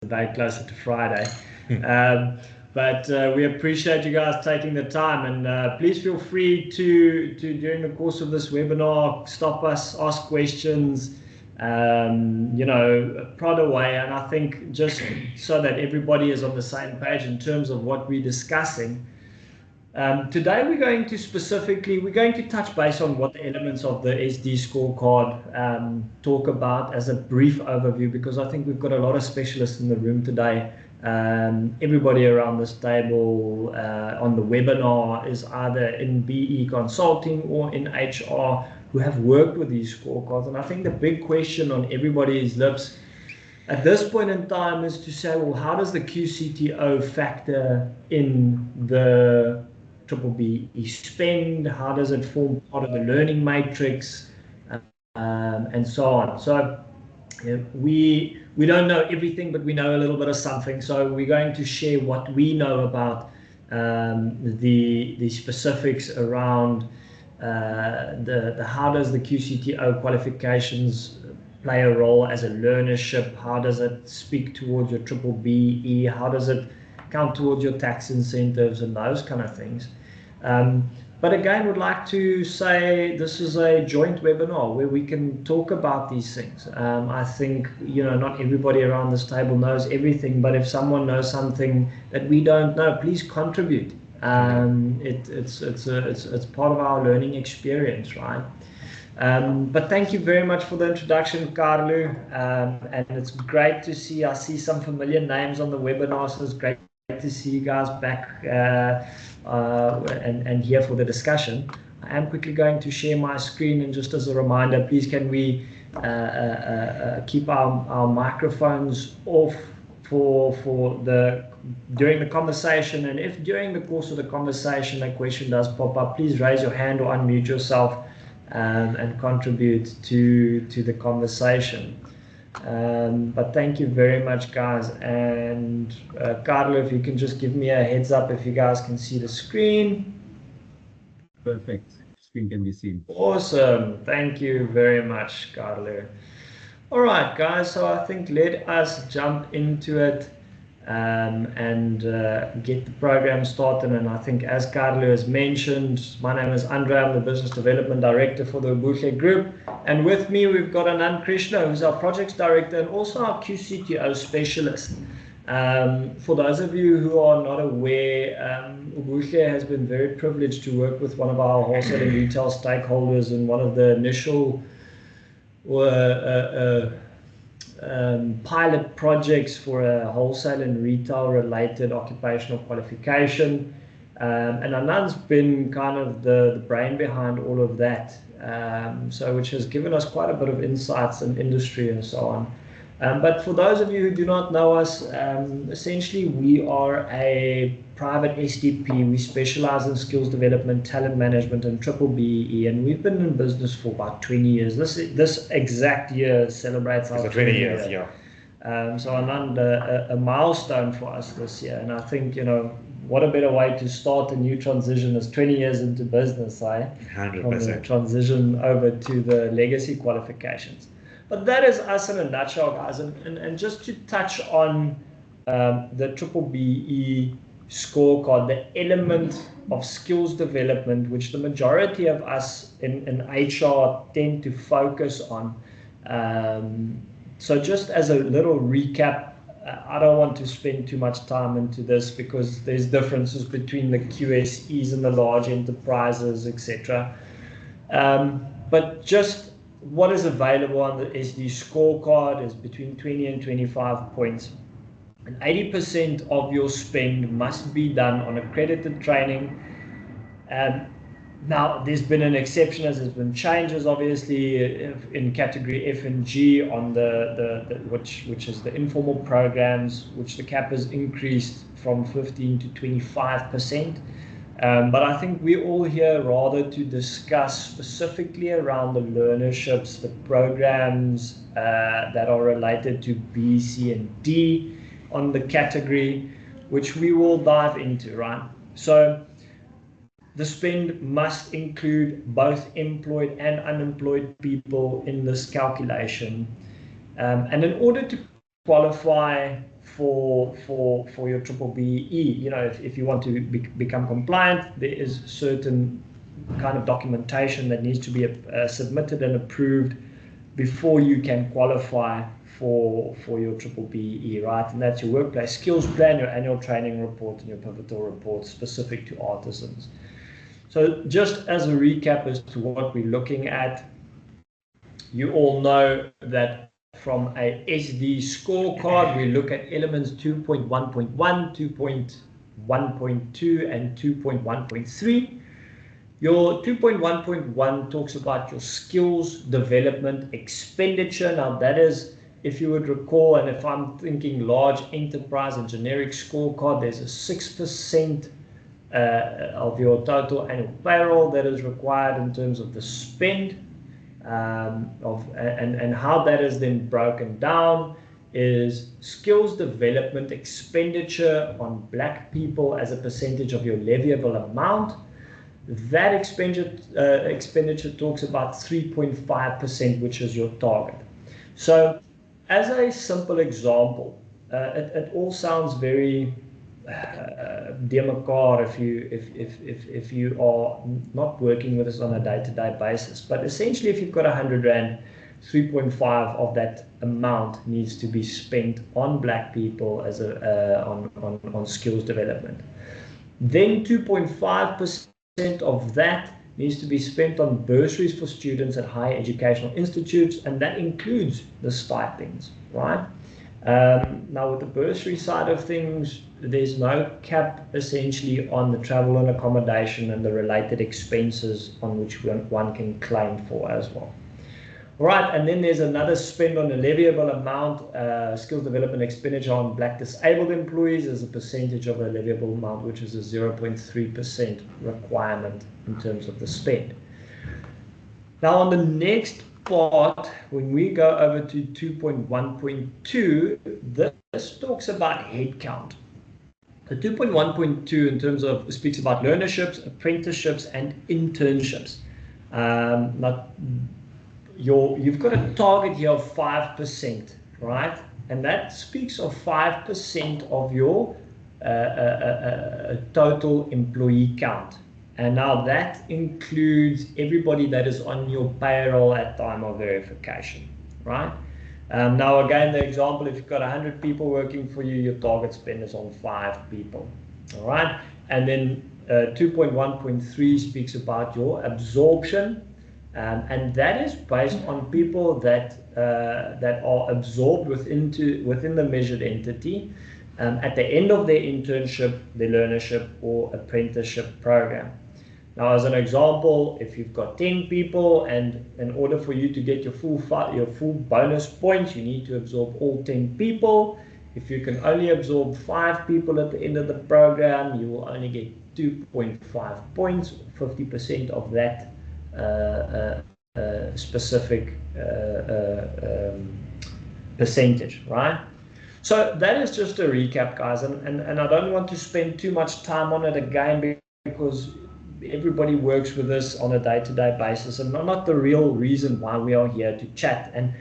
day closer to Friday. But we appreciate you guys taking the time, and please feel free to during the course of this webinar, stop us, ask questions, prod away. And I think just so that everybody is on the same page in terms of what we're discussing, today we're going to touch base on what the elements of the SD scorecard talk about as a brief overview, because I think we've got a lot of specialists in the room today. Everybody around this table on the webinar is either in BE consulting or in HR who have worked with these scorecards. And I think the big question on everybody's lips at this point in time is to say, well, how does the QCTO factor in the BBBEE spend? How does it form part of the learning matrix, and so on? So we don't know everything, but we know a little bit of something. So we're going to share what we know about the specifics around the how does the QCTO qualifications play a role as a learnership? How does it speak towards your BBBEE? How does it count towards your tax incentives and those kind of things? But again, would like to say this is a joint webinar where we can talk about these things. I think, not everybody around this table knows everything, but if someone knows something that we don't know, please contribute. It's part of our learning experience, right? But thank you very much for the introduction, Carlo. And it's great to see, I see some familiar names on the webinar, so it's great to see you guys back and here for the discussion. I am quickly going to share my screen, and just as a reminder, please can we keep our microphones off during the conversation, and if during the course of the conversation a question does pop up, please raise your hand or unmute yourself and contribute to the conversation. But thank you very much, guys. And Carlo, if you can just give me a heads up if you guys can see the screen. Perfect. Screen can be seen. Awesome. Thank you very much, Carlo. All right, guys. So I think let us jump into it and get the program started. And I think, as Carlo has mentioned, my name is Andre. I'm the Business Development Director for the Ubuhle Group. And with me, we've got Anand, Krishna, who's our Projects Director and also our QCTO Specialist. For those of you who are not aware, Ubuhle has been very privileged to work with one of our wholesale and retail stakeholders in one of the initial pilot projects for a wholesale and retail related occupational qualification, and Anand's been kind of the brain behind all of that, which has given us quite a bit of insights in industry and so on. But for those of you who do not know us, essentially we are a private SDP. We specialize in skills development, talent management, and BBBEE, and we've been in business for about 20 years. This exact year celebrates our 20 years, yeah. So Anand, a milestone for us this year, and I think, what a better way to start a new transition is 20 years into business, 100%. From the transition over to the legacy qualifications. But that is us in a nutshell, guys. And just to touch on the BBBEE scorecard, the element of skills development, which the majority of us in HR tend to focus on. So just as a little recap, I don't want to spend too much time into this because there's differences between the QSEs and the large enterprises, etc. But just what is available on the SD scorecard is between 20 and 25 points. And 80% of your spend must be done on accredited training. Now, there's been an exception as there's been changes, obviously, in category F and G on which is the informal programs, which the cap has increased from 15 to 25%. But I think we're all here rather to discuss specifically around the learnerships, the programs that are related to B, C, and D on the category, which we will dive into, right? So the spend must include both employed and unemployed people in this calculation. And in order to qualify for your BBBEE. You know, if you want to become compliant, there is certain kind of documentation that needs to be submitted and approved before you can qualify for your BBBEE, right? And that's your workplace skills plan, your annual training report, and your pivotal report specific to artisans. So just as a recap as to what we're looking at, you all know that from a SD scorecard, we look at elements 2.1.1, 2.1.2, and 2.1.3. Your 2.1.1 talks about your skills development expenditure. Now that is, if you would recall, and if I'm thinking large enterprise and generic scorecard, there's a 6% of your total annual payroll that is required in terms of the spend. And how that is then broken down is skills development expenditure on black people as a percentage of your leviable amount. That expenditure talks about 3.5%, which is your target. So as a simple example, it all sounds very democrat if you are not working with us on a day-to-day basis. But essentially, if you've got 100 Rand, 3.5 of that amount needs to be spent on black people as on skills development. Then 2.5% of that needs to be spent on bursaries for students at higher educational institutes, and that includes the stipends, right? Now with the bursary side of things, there's no cap essentially on the travel and accommodation and the related expenses on which one can claim for as well. All right, and then there's another spend on a leviable amount, skills development expenditure on black disabled employees as a percentage of a leviable amount, which is a 0.3% requirement in terms of the spend. Now on the next part, when we go over to 2.1.2, this talks about headcount. The 2.1.2 in terms of speaks about learnerships, apprenticeships, and internships. You've got a target here of 5%, right? And that speaks of 5% of your total employee count. And now that includes everybody that is on your payroll at time of verification, right? Now again, the example, if you've got 100 people working for you, your target spend is on 5 people, all right? And then 2.1.3 speaks about your absorption, and that is based on people that are absorbed within the measured entity at the end of their internship, their learnership, or apprenticeship program. Now, as an example, if you've got 10 people, and in order for you to get your full bonus points, you need to absorb all 10 people. If you can only absorb 5 people at the end of the program, you will only get 2.5 points, 50% of that specific percentage, right? So that is just a recap, guys, and I don't want to spend too much time on it again because everybody works with this on a day-to-day basis, and not the real reason why we are here to chat. And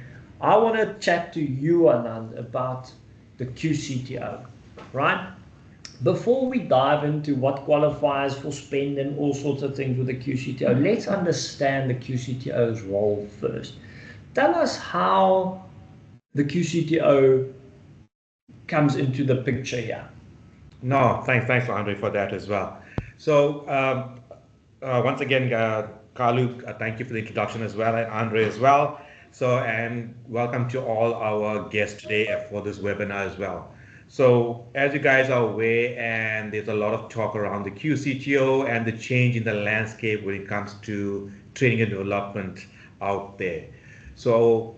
I want to chat to you, Anand, about the QCTO, right? Before we dive into what qualifies for spend and all sorts of things with the QCTO, let's understand the QCTO's role first. Tell us how the QCTO comes into the picture here. No, thanks, Andre, for that as well. So once again, Kalu, thank you for the introduction as well, and Andre as well. So, and welcome to all our guests today for this webinar as well. So, as you guys are aware, and there's a lot of talk around the QCTO and the change in the landscape when it comes to training and development out there. So,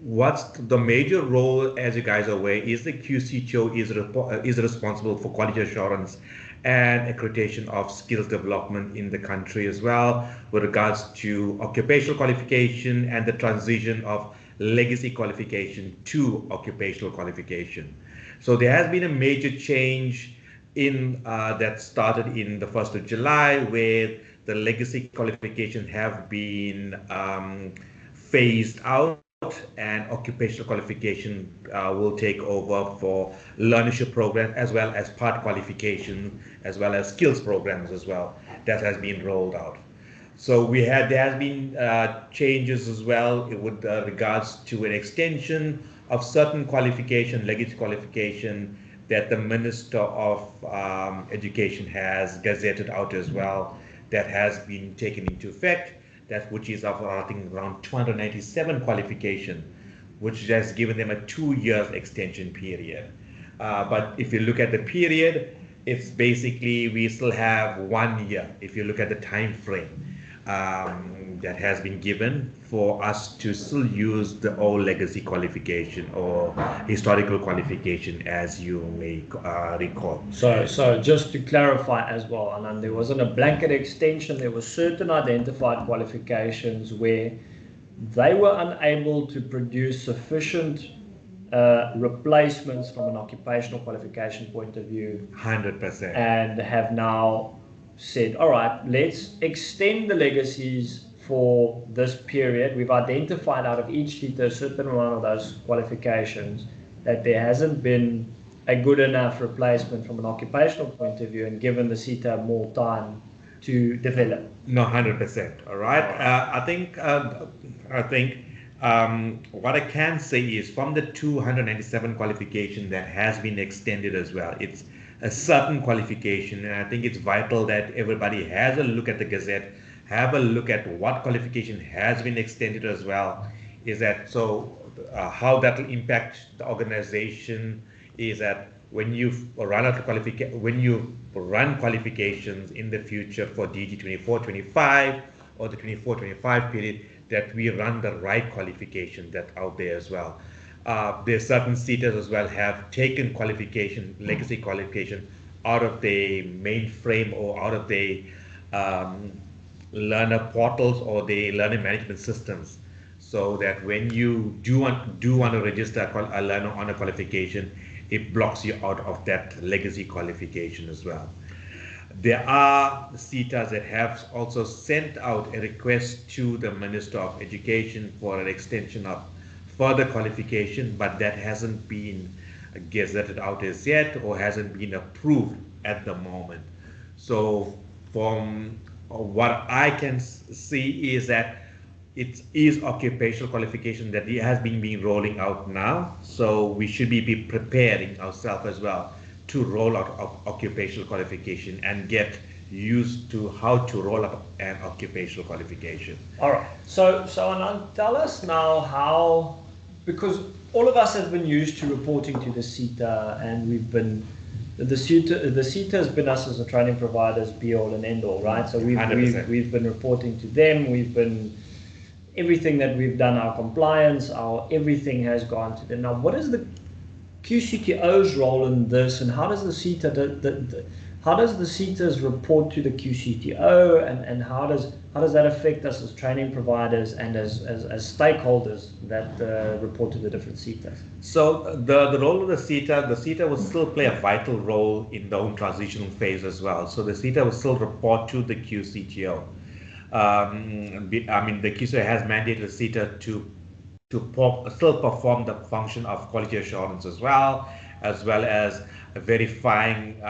what's the major role, as you guys are aware, is the QCTO is responsible for quality assurance and accreditation of skills development in the country as well, with regards to occupational qualification and the transition of legacy qualification to occupational qualification. So there has been a major change in that started in the 1st of July, where the legacy qualifications have been phased out, and occupational qualification will take over for learnership program, as well as part qualification, as well as skills programs as well, that has been rolled out. So there has been changes as well with regards to an extension of certain qualification, legacy qualification, that the Minister of Education has gazetted out as well, that has been taken into effect, which is of, I think, around 297 qualification, which has given them a 2 year extension period. But if you look at the period, it's basically, we still have 1 year, if you look at the time frame that has been given for us to still use the old legacy qualification or historical qualification, as you may recall. So just to clarify as well, Anand, there wasn't a blanket extension. There were certain identified qualifications where they were unable to produce sufficient replacements from an occupational qualification point of view. 100%. And have now said, all right, let's extend the legacies for this period. We've identified out of each CETA a certain amount of those qualifications that there hasn't been a good enough replacement from an occupational point of view, and given the CETA more time to develop. No, 100%. All right. I think what I can say is, from the 297 qualification that has been extended as well, it's a certain qualification, and I think it's vital that everybody has a look at the Gazette, have a look at what qualification has been extended as well. Is that so? How that will impact the organization is that when you run qualifications in the future for DG 24-25 or the 24-25 period, that we run the right qualification that out there as well. There's certain CETAs as well have taken qualification, legacy qualification, out of the mainframe or out of the learner portals or the learning management systems, so that when you do want to register a learner on a qualification, it blocks you out of that legacy qualification as well. There are CETAs that have also sent out a request to the Minister of Education for an extension of further qualification, but that hasn't been gazetted out as yet or hasn't been approved at the moment. So from what I can see is that it is occupational qualification that has been rolling out now. So we should be preparing ourselves as well to roll out occupational qualification and get used to how to roll up an occupational qualification. All right. So Anand, tell us now how, because all of us have been used to reporting to the CETA, and we've been, the CETA has been us as a training providers, be all and end all, right? So we've been reporting to them. We've been, everything that we've done, our compliance, everything has gone to them. Now, what is the QCTO's role in this, and how does the CETA, how does the CETAs report to the QCTO, and how does that affect us as training providers and as stakeholders that report to the different CETAs? So the role of the CETA will still play a vital role in the own transitional phase as well. So the CETA will still report to the QCTO. I mean, the QCTO has mandated the CETA to still perform the function of quality assurance as well as verifying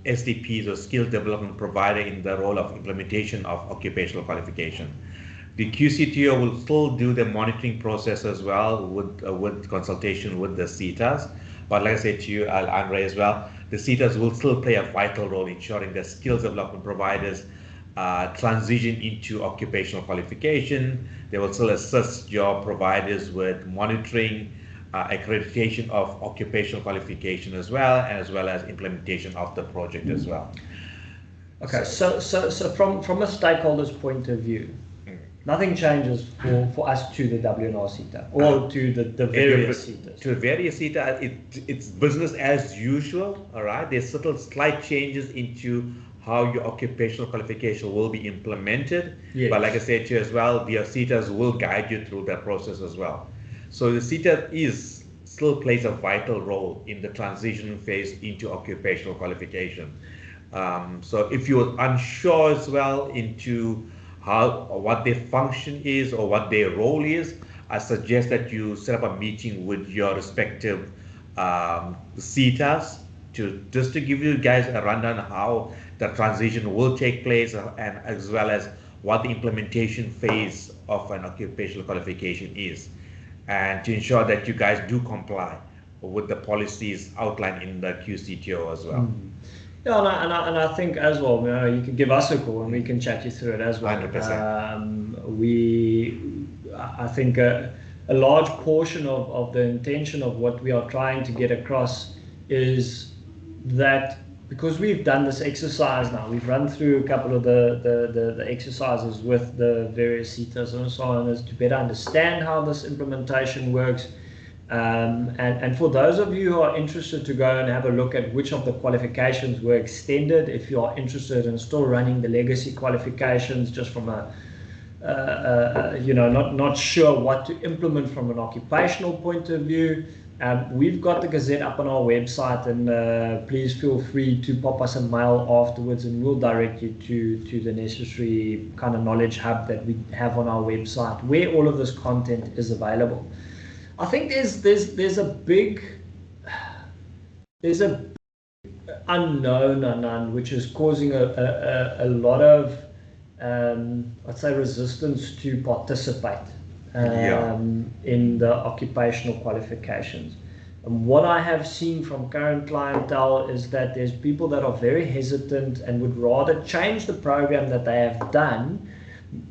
SDPs or skill development provider in the role of implementation of occupational qualification. The QCTO will still do the monitoring process as well with consultation with the CETAs. But like I said to you, Andre, as well, the CETAs will still play a vital role in ensuring that skills development providers transition into occupational qualification. They will still assist your providers with monitoring, accreditation of occupational qualification as well as implementation of the project as well. Okay, so from a stakeholder's point of view, nothing changes for us to the WNR CETA or to the various CETAs. To various CETA, it's business as usual. All right, there's subtle slight changes into how your occupational qualification will be implemented. Yes. But like I said to you as well, the CETAs will guide you through that process as well. So the CETA still plays a vital role in the transition phase into occupational qualification. So if you're unsure as well into what their function is or what their role is, I suggest that you set up a meeting with your respective CETAs just to give you guys a rundown how the transition will take place, and as well as what the implementation phase of an occupational qualification is, and to ensure that you guys do comply with the policies outlined in the QCTO as well. Yeah, and I think as well, you can give us a call and we can chat you through it as well. 100%. I think a large portion of the intention of what we are trying to get across is that, because we've done this exercise now, we've run through a couple of the exercises with the various CETAs and so on, is to better understand how this implementation works. And for those of you who are interested to go and have a look at which of the qualifications were extended, if you are interested in still running the legacy qualifications just from not sure what to implement from an occupational point of view, we've got the Gazette up on our website, and please feel free to pop us a mail afterwards and we'll direct you to the necessary kind of knowledge hub that we have on our website where all of this content is available. I think there's a big unknown, Anand, which is causing a lot of I'd say resistance to participate in the occupational qualifications. And what I have seen from current clientele is that there's people that are very hesitant and would rather change the program that they have done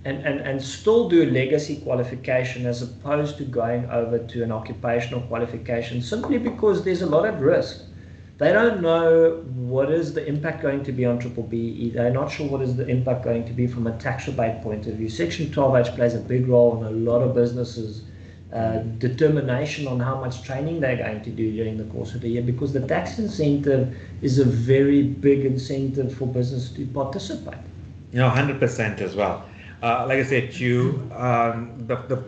and still do a legacy qualification as opposed to going over to an occupational qualification, simply because there's a lot at risk. They don't know what is the impact going to be on B-BBEE. They're not sure what is the impact going to be from a tax rebate point of view. Section 12H plays a big role in a lot of businesses' determination on how much training they're going to do during the course of the year, because the tax incentive is a very big incentive for business to participate. 100% as well. Like I said,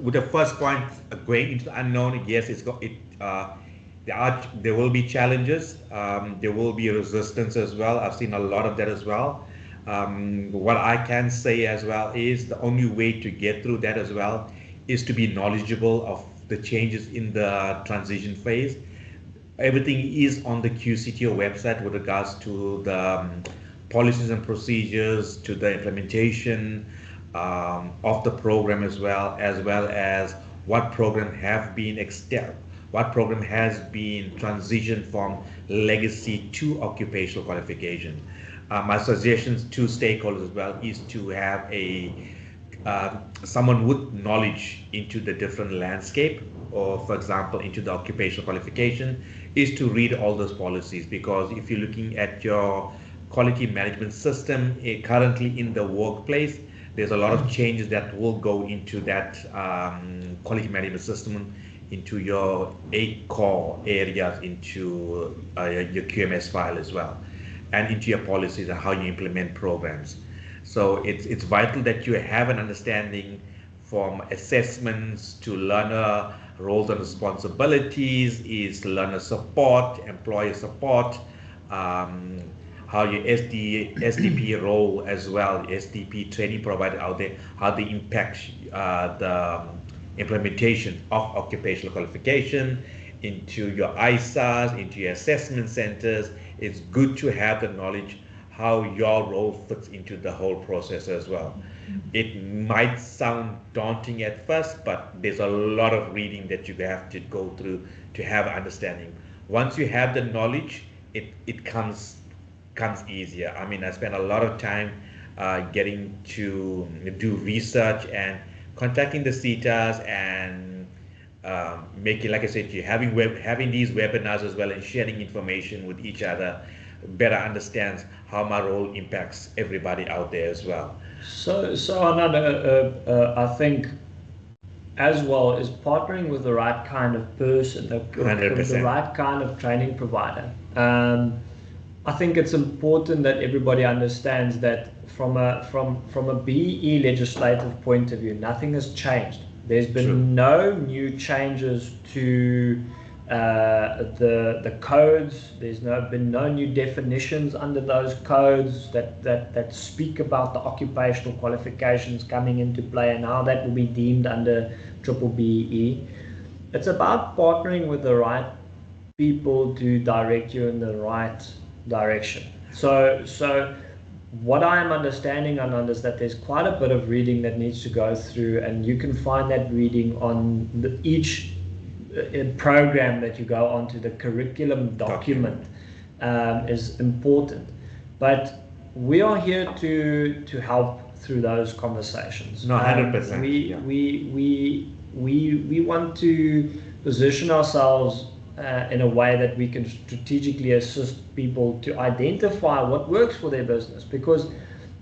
with the first point, going into the unknown, yes, there will be challenges. There will be resistance as well. I've seen a lot of that as well. What I can say as well is the only way to get through that as well is to be knowledgeable of the changes in the transition phase. Everything is on the QCTO website with regards to the policies and procedures, to the implementation of the program as well as what program have been extended, what program has been transitioned from legacy to occupational qualification. My suggestions to stakeholders as well is to have someone with knowledge into the different landscape, or for example into the occupational qualification, is to read all those policies, because if you're looking at your quality management system currently in the workplace, there's a lot of changes that will go into that quality management system, into your 8 core areas, into your QMS file as well, and into your policies and how you implement programs. So it's vital that you have an understanding from assessments to learner roles and responsibilities, is learner support, employer support, how your SDP role as well, SDP training provider out there, how they impact the implementation of occupational qualification into your ISAs, into your assessment centers. It's good to have the knowledge how your role fits into the whole process as well. It might sound daunting at first, but there's a lot of reading that you have to go through to have understanding. Once you have the knowledge, it comes easier. I mean, I spent a lot of time getting to do research and contacting the CETAs and making, like I said, having these webinars as well, and sharing information with each other, better understands how my role impacts everybody out there as well. So Anand, I think as well is partnering with the right kind of person, the right kind of training provider. I think it's important that everybody understands that from a BEE legislative point of view, nothing has changed. There's been no new changes to The codes, there's been no new definitions under those codes that speak about the occupational qualifications coming into play and how that will be deemed under B-BBEE. It's about partnering with the right people to direct you in the right direction. So what I am understanding, Anand, is that there's quite a bit of reading that needs to go through, and you can find that reading on each program that you go onto. The curriculum document is important, but we are here to help through those conversations. No, 100%. We want to position ourselves in a way that we can strategically assist people to identify what works for their business, because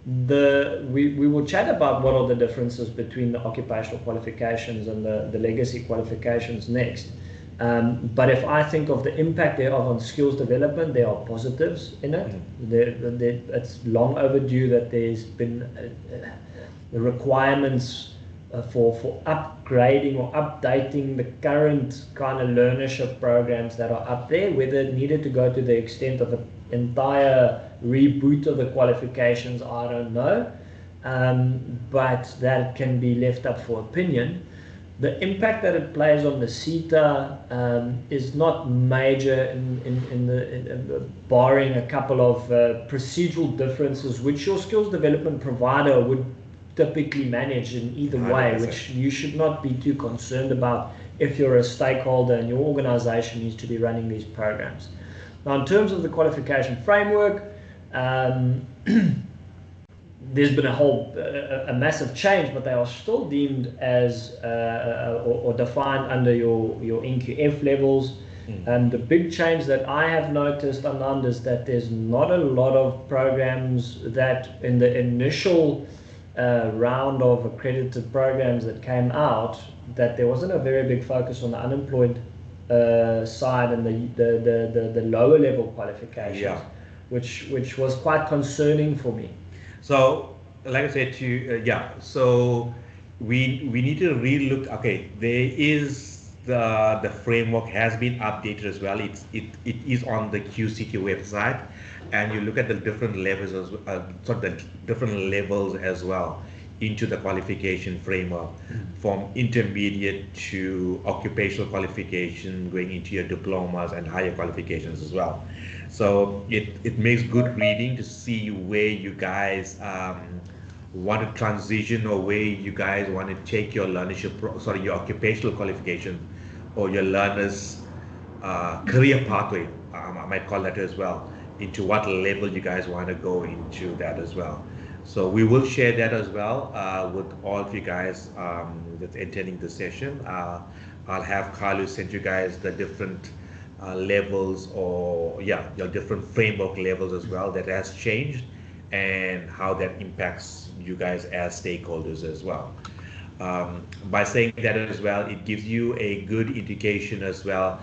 we will chat about what are the differences between the occupational qualifications and the legacy qualifications next. But if I think of the impact thereof on skills development, there are positives in it. It's long overdue that there's been the requirements for upgrading or updating the current kind of learnership programs that are up there. Whether it needed to go to the extent of an entire reboot of the qualifications, I don't know, but that can be left up for opinion. The impact that it plays on the CETA is not major, barring a couple of procedural differences which your skills development provider would typically manage in either way, 100%. Which you should not be too concerned about if you're a stakeholder and your organization needs to be running these programs. Now, in terms of the qualification framework, there's been a massive change, but they are still deemed as or defined under your NQF levels. And the big change that I have noticed, Anand, is that there's not a lot of programs that in the initial round of accredited programs that came out, that there wasn't a very big focus on the unemployed side and the lower level qualifications, which was quite concerning for me. So, like I said to you, so we need to really look. Okay, there is the framework has been updated as well. It is on the QCTO website, and you look at the different levels as well into the qualification framework, from intermediate to occupational qualification, going into your diplomas and higher qualifications as well. So it makes good reading to see where you guys want to transition, or where you guys want to take your your occupational qualification or your learners career pathway, I might call that as well, into what level you guys want to go into that as well. So we will share that as well with all of you guys that's attending the session. I'll have Carlo send you guys the different levels, or your different framework levels as well that has changed, and how that impacts you guys as stakeholders as well. By saying that as well, it gives you a good indication as well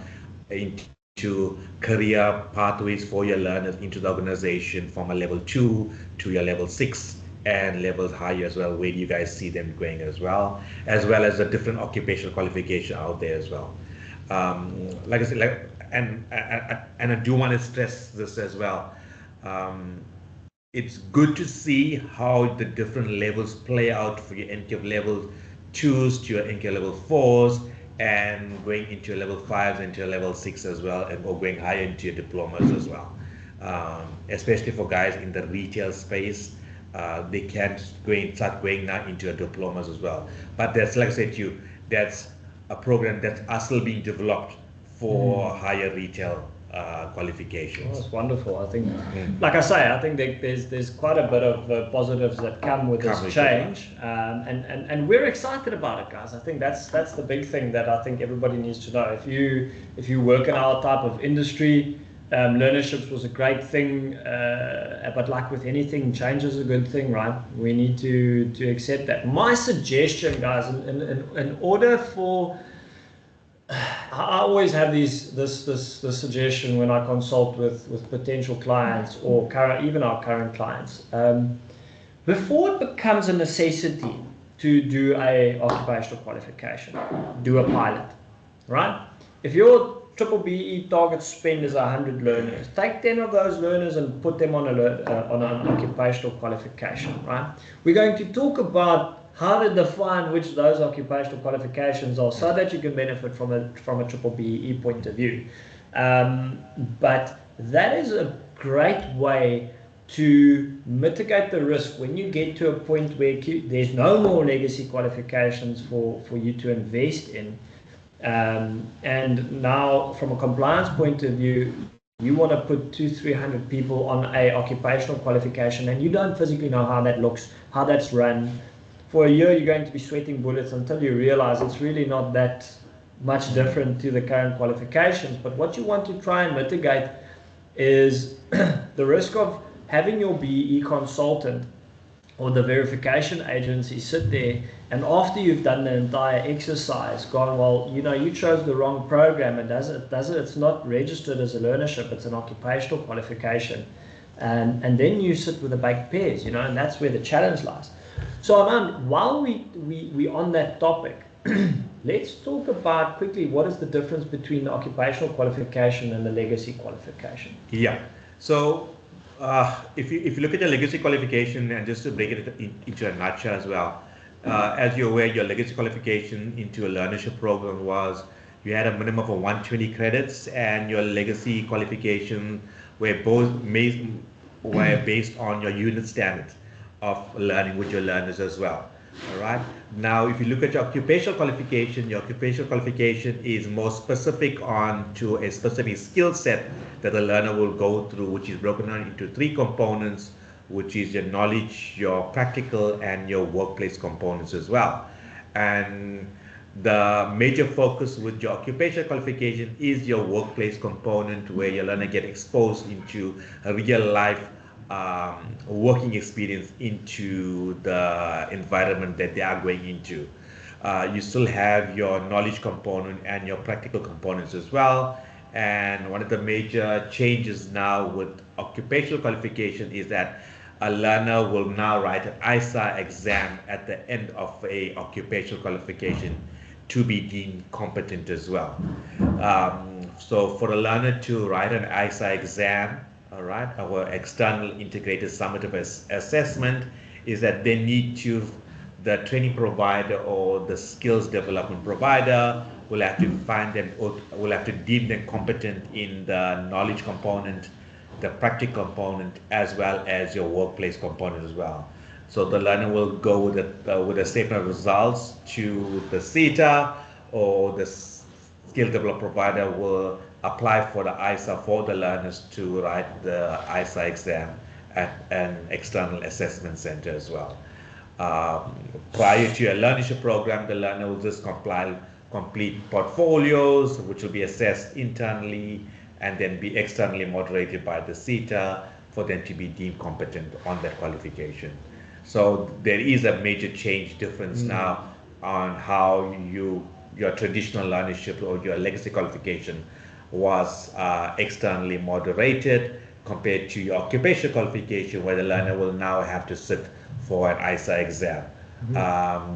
into career pathways for your learners into the organization, from a level 2 to your level 6 and levels higher as well, where you guys see them going as well as the different occupational qualification out there as well. Like I said, and I do want to stress this as well. It's good to see how the different levels play out for your NQF level 2s to your NQF level 4s, and going into your level 5s into your level 6 as well, and or going higher into your diplomas as well. Especially for guys in the retail space, they can start going now into your diplomas as well. But that's, like I said to you, that's a program that's still being developed for higher retail qualifications. Oh, that's wonderful. I think, like I say, I think there's quite a bit of positives that come with this change, and we're excited about it, guys. I think that's the big thing that I think everybody needs to know. If you work in our type of industry, learnerships was a great thing, but like with anything, change is a good thing, right? We need to accept that. My suggestion, guys, in order for I always have this suggestion when I consult with potential clients or even our current clients. Before it becomes a necessity to do a occupational qualification, do a pilot, right? If you're triple BE target spend is 100 learners. Take 10 of those learners and put them on on an occupational qualification, right? We're going to talk about how to define which those occupational qualifications are so that you can benefit from a triple BE point of view. But that is a great way to mitigate the risk when you get to a point where there's no more legacy qualifications for you to invest in. And now from a compliance point of view, you want to put 200-300 people on a occupational qualification and you don't physically know how that looks, how that's run. For a year, you're going to be sweating bullets until you realize it's really not that much different to the current qualifications. But what you want to try and mitigate is the risk of having your BE consultant or the verification agency sit there, and after you've done the entire exercise, gone, well, you know, you chose the wrong program, and it's not registered as a learnership, it's an occupational qualification, and then you sit with the baked pears, you know, and that's where the challenge lies. So Anand, while we on that topic, let's talk about quickly what is the difference between the occupational qualification and the legacy qualification. Yeah. So if you look at the legacy qualification, and just to break it into a nutshell as well, as you're aware, your legacy qualification into a learnership program was you had a minimum of 120 credits, and your legacy qualification were based on your unit standards of learning with your learners as well. All right. Now, if you look at your occupational qualification is more specific on to a specific skill set that the learner will go through, which is broken down into 3 components, which is your knowledge, your practical, and your workplace components as well. And the major focus with your occupational qualification is your workplace component, where your learner get exposed into a real life working experience into the environment that they are going into. You still have your knowledge component and your practical components as well. And one of the major changes now with occupational qualification is that a learner will now write an ISA exam at the end of a occupational qualification to be deemed competent as well. So for a learner to write an ISA exam, all right, our external integrated summative assessment, is that they need to, the training provider or the skills development provider will have to find them, or will have to deem them competent in the knowledge component, the practical component, as well as your workplace component as well. So the learner will go with a statement of results to the CETA, or the skill development provider will apply for the ISA for the learners to write the ISA exam at an external assessment center as well. Prior to a learnership program, the learner will just complete portfolios, which will be assessed internally and then be externally moderated by the CETA for them to be deemed competent on that qualification. So there is a major difference now on how your traditional learnership or your legacy qualification was externally moderated compared to your occupational qualification, where the learner will now have to sit for an ISA exam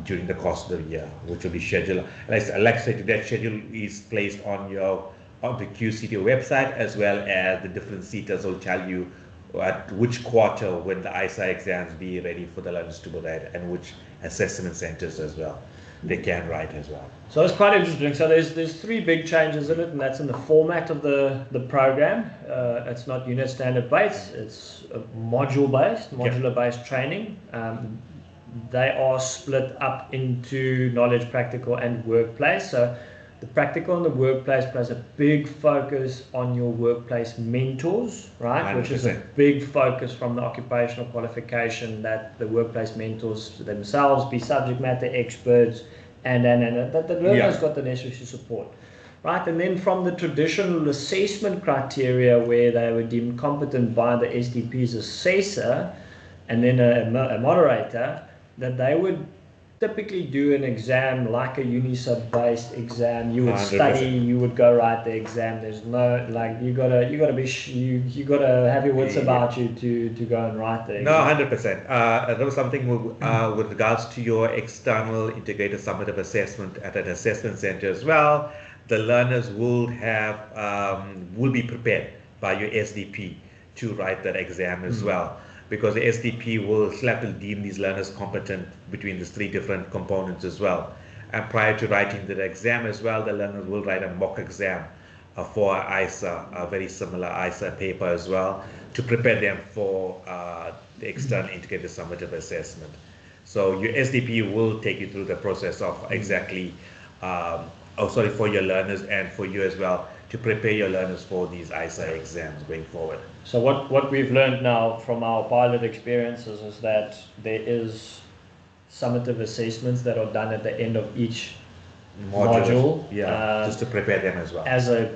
during the course of the year, which will be scheduled. Like I said, that schedule is placed on the QCTO website, as well as the different CETAs will tell you at which quarter when the ISA exams be ready for the learners to write, and which assessment centers as well they can write as well. So it's quite interesting. So there's 3 big changes in it, and that's in the format of the program. It's not unit standard based, it's modular based training. They are split up into knowledge, practical, and workplace. So the practical and the workplace plays a big focus on your workplace mentors, right? 100%. Which is a big focus from the occupational qualification, that the workplace mentors themselves be subject matter experts, and that the learner's got the necessary support, right? And then from the traditional assessment criteria, where they were deemed competent by the SDP's assessor and then a moderator, that they would typically do an exam like a UNISUB-based exam. You would 100%. Study, you would go write the exam. There's no, like, you gotta have your wits about you to go and write the exam. No, 100%. There was something with regards to your external integrated summative assessment at an assessment center as well. the learners will be prepared by your SDP to write that exam as well, because the SDP will still have to deem these learners competent between these three different components as well. And prior to writing the exam as well, the learners will write a mock exam for ISA, a very similar ISA paper as well, to prepare them for the external integrated summative assessment. So your SDP will take you through the process of exactly, for your learners and for you as well, to prepare your learners for these ISA exams going forward. So what we've learned now from our pilot experiences is that there is summative assessments that are done at the end of each module. Yeah, just to prepare them as well. As a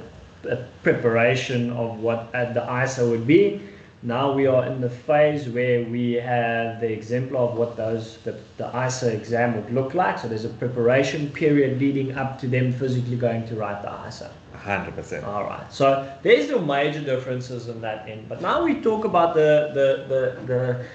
preparation of what the ISA would be. Now we are in the phase where we have the exemplar of what the ISA exam would look like. So there's a preparation period leading up to them physically going to write the ISA. 100%. All right. So there's the major differences in that end. But now we talk about the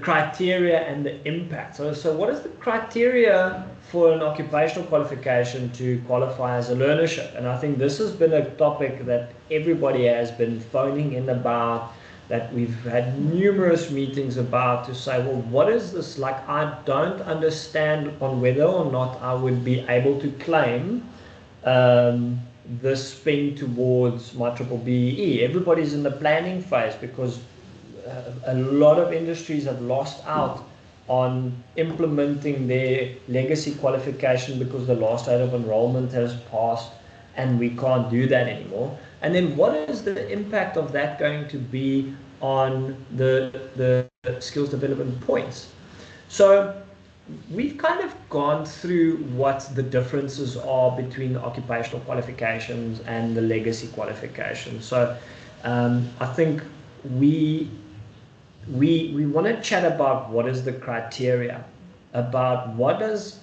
criteria and the impact. So what is the criteria for an occupational qualification to qualify as a learnership? And I think this has been a topic that everybody has been phoning in about, that we've had numerous meetings about, to say, well, what is this like? I don't understand on whether or not I would be able to claim this spend towards my BBBEE. Everybody's in the planning phase because a lot of industries have lost out on implementing their legacy qualification because the last date of enrollment has passed and we can't do that anymore. And then what is the impact of that going to be on the skills development points? So we've kind of gone through what the differences are between the occupational qualifications and the legacy qualifications. So I think we want to chat about what is the criteria, about what does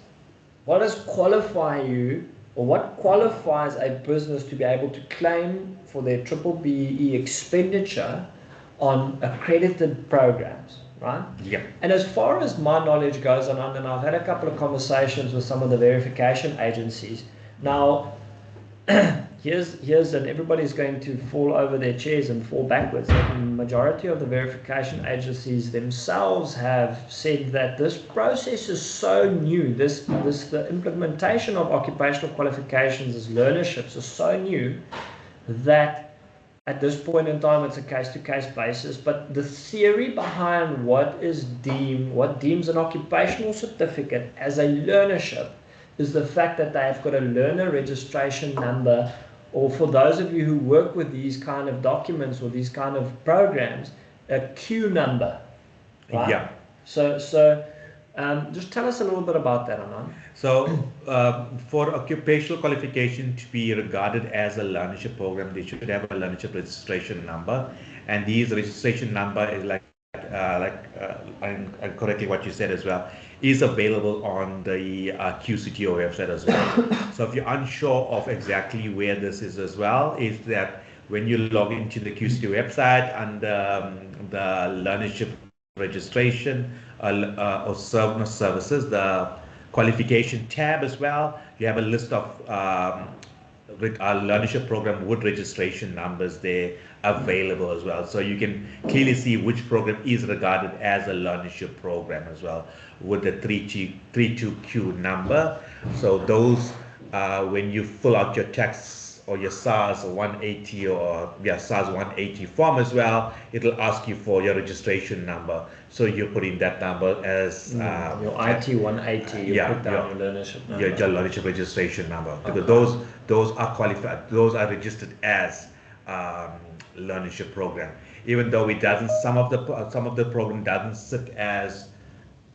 qualify you, or what qualifies a business to be able to claim for their BBBEE expenditure on accredited programs, right? Yeah. And as far as my knowledge goes, and I've had a couple of conversations with some of the verification agencies. Now, here's and everybody's going to fall over their chairs and fall backwards. The majority of the verification agencies themselves have said that this process is so new. The implementation of occupational qualifications as learnerships is so new that at this point in time it's a case-to-case basis. But the theory behind what deems an occupational certificate as a learnership is the fact that they have got a learner registration number, or for those of you who work with these kind of documents or these kind of programs, a Q number. Right? Yeah. So just tell us a little bit about that, Anand. So for occupational qualification to be regarded as a learnership program, they should have a learnership registration number, and these registration number is and correctly what you said as well, is available on the QCTO website as well. So if you're unsure of exactly where this is as well, is that when you log into the QCTO website under the learnership registration or services, the qualification tab as well, you have a list of learnership program with registration numbers there available as well. So you can clearly see which program is regarded as a learnership program as well, with the 32Q number. So those, when you fill out your tax or your SARS 180 or SARS 180 form as well, it'll ask you for your registration number. So you put in that number as your IT 180. You put down your learnership number. Your learnership registration number, because those are qualified. Those are registered as learnership program. Even though it doesn't, some of the program doesn't sit as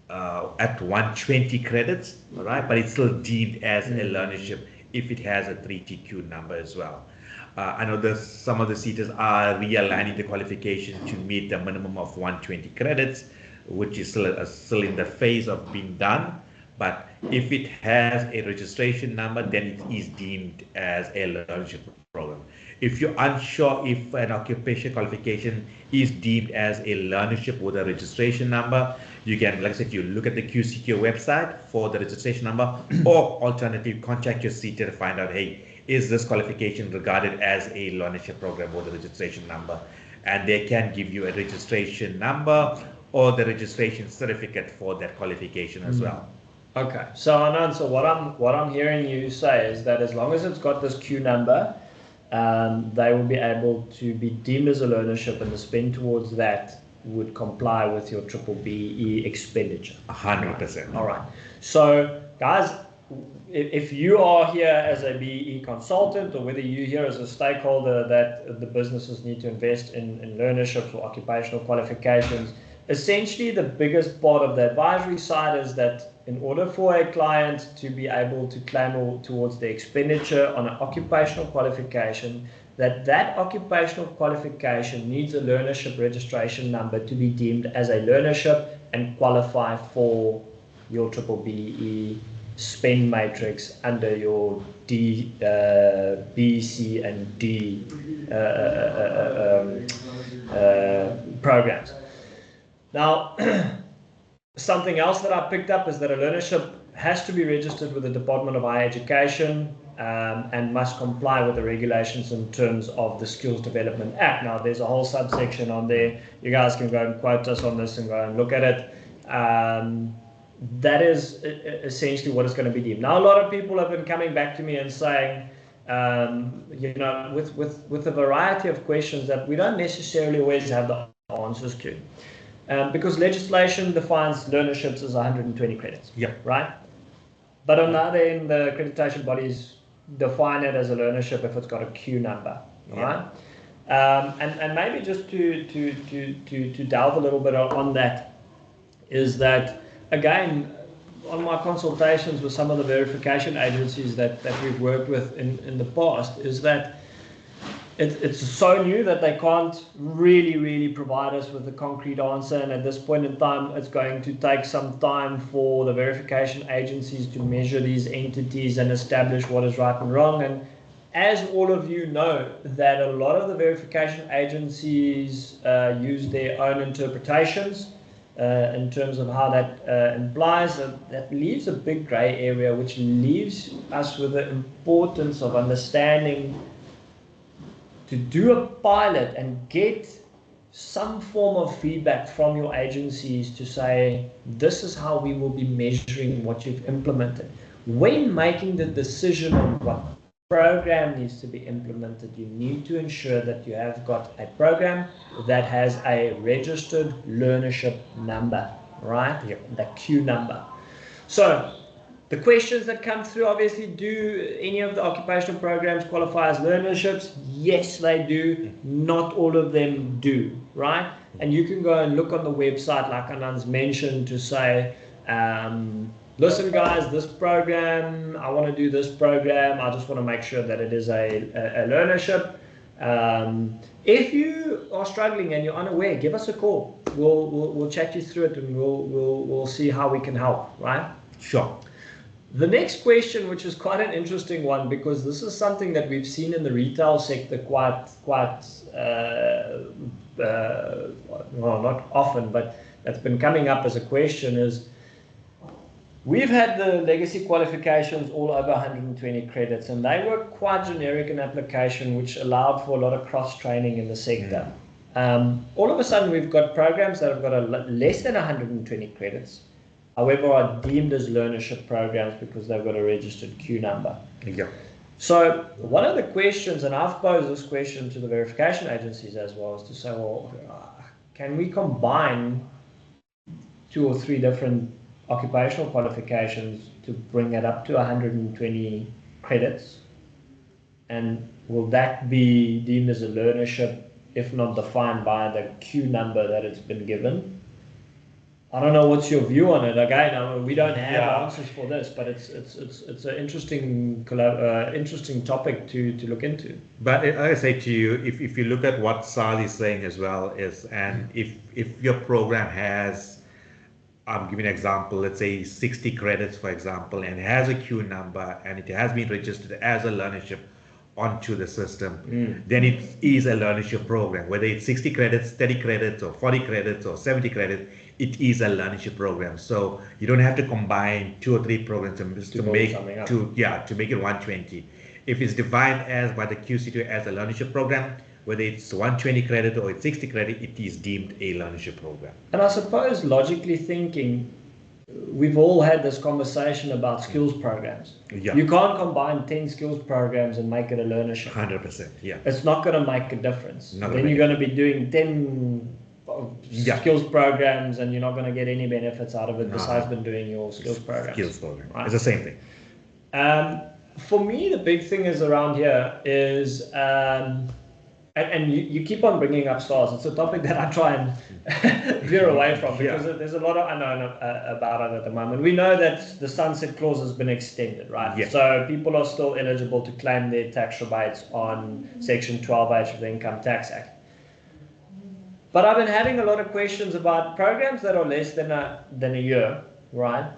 at 120 credits, all right, but it's still deemed as a learnership if it has a 3TQ number as well. I know some of the seaters are realigning the qualification to meet the minimum of 120 credits, which is still in the phase of being done. But if it has a registration number, then it is deemed as a learnership program. If you're unsure if an occupational qualification is deemed as a learnership with a registration number, you can, like I said, you look at the QCTO website for the registration number, or alternatively contact your seater to find out, hey, is this qualification regarded as a learnership program or the registration number? And they can give you a registration number or the registration certificate for that qualification as well. Okay, so Anand, so what I'm hearing you say is that as long as it's got this Q number, they will be able to be deemed as a learnership, and the spend towards that would comply with your BBBEE expenditure. 100%. All right. So guys, if you are here as a BEE consultant, or whether you're here as a stakeholder that the businesses need to invest in learnerships or occupational qualifications, essentially the biggest part of the advisory side is that in order for a client to be able to claim towards the expenditure on an occupational qualification, that occupational qualification needs a learnership registration number to be deemed as a learnership and qualify for your BBBEE spend matrix under your D, B, C, and D programs. Now, something else that I picked up is that a learnership has to be registered with the Department of Higher Education and must comply with the regulations in terms of the Skills Development Act. Now, there's a whole subsection on there. You guys can go and quote us on this and go and look at it. That is essentially what is going to be deemed. Now, a lot of people have been coming back to me and saying, you know, with a variety of questions that we don't necessarily always have the answers to. Because legislation defines learnerships as 120 credits, yeah, right? But on the other end, the accreditation bodies define it as a learnership if it's got a Q number, right? And maybe just to delve a little bit on that is that, again, on my consultations with some of the verification agencies that we've worked with in the past, is that it's so new that they can't really provide us with a concrete answer, and at this point in time it's going to take some time for the verification agencies to measure these entities and establish what is right and wrong. And as all of you know, that a lot of the verification agencies use their own interpretations in terms of how that implies. That leaves a big gray area, which leaves us with the importance of understanding to do a pilot and get some form of feedback from your agencies to say, this is how we will be measuring what you've implemented. When making the decision on what program needs to be implemented, you need to ensure that you have got a program that has a registered learnership number, right? Yep. The Q number. So the questions that come through, obviously, do any of the occupational programs qualify as learnerships? Yes, they do. Not all of them do, right? And you can go and look on the website, like Anand's mentioned, to say, listen, guys, this program, I want to do this program. I just want to make sure that it is a learnership. If you are struggling and you're unaware, give us a call. We'll chat you through it, and we'll see how we can help, right? Sure. The next question, which is quite an interesting one, because this is something that we've seen in the retail sector quite well, not often, but that's been coming up as a question, is we've had the legacy qualifications all over 120 credits, and they were quite generic in application, which allowed for a lot of cross-training in the sector. All of a sudden, we've got programs that have got less than 120 credits, however, are deemed as learnership programs because they've got a registered Q number. Yeah. So one of the questions, and I've posed this question to the verification agencies as well, is to say, well, can we combine 2 or 3 different occupational qualifications to bring it up to 120 credits? And will that be deemed as a learnership, if not defined by the Q number that it's been given? I don't know what's your view on it. Again, I mean, we don't have answers for this, but it's an interesting topic to look into. But like I say to you, if you look at what Sal is saying as well, is, and if your program has, I'm giving an example, let's say 60 credits, for example, and it has a Q number and it has been registered as a learnership onto the system, then it is a learnership program. Whether it's 60 credits, 30 credits, or 40 credits, or 70 credits, it is a learnership program. So you don't have to combine 2 or 3 programs to make it 120. if it's defined as by the QCTO as a learnership program, whether it's 120 credit or it's 60 credit, it is deemed a learnership program. And I suppose logically thinking, we've all had this conversation about skills programs. Yeah. You can't combine 10 skills programs and make it a learnership. 100%, yeah. It's not going to make a difference. Not then you're going to be doing 10 skills programs and you're not going to get any benefits out of it besides than doing your skills programs. Skills program, right? It's the same thing. For me, the big thing is around here is, and you keep on bringing up stars. It's a topic that I try and veer away from because there's a lot of unknown about it at the moment. We know that the sunset clause has been extended, right? Yes. So people are still eligible to claim their tax rebates on Section 12H of the Income Tax Act. But I've been having a lot of questions about programs that are less than a year, right?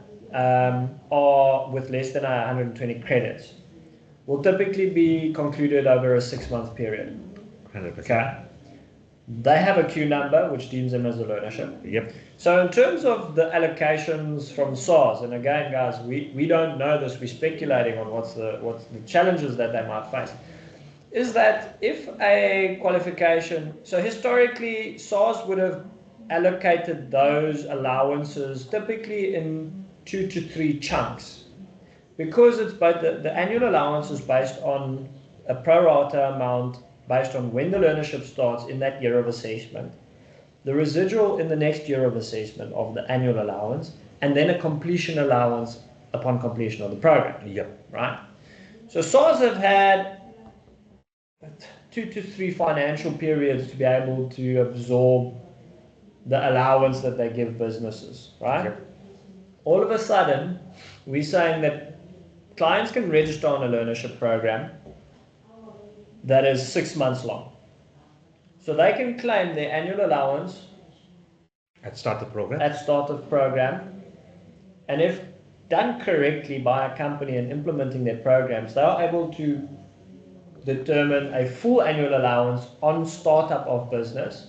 Or with less than 120 credits, will typically be concluded over a 6-month period. 100%. Okay. They have a Q number which deems them as a learnership. Yep. So in terms of the allocations from SARS, and again, guys, we don't know this. We're speculating on what's the challenges that they might face. Is that if a qualification, so historically SARS would have allocated those allowances typically in 2 to 3 chunks, because it's both the annual allowance is based on a pro rata amount based on when the learnership starts in that year of assessment, the residual in the next year of assessment of the annual allowance, and then a completion allowance upon completion of the program. Yep. Right? So SARS have had 2 to 3 financial periods to be able to absorb the allowance that they give businesses, right? Yep. All of a sudden, we're saying that clients can register on a learnership program that is 6 months long. So they can claim their annual allowance At start the program. at start of program, and if done correctly by a company and implementing their programs, they are able to determine a full annual allowance on startup of business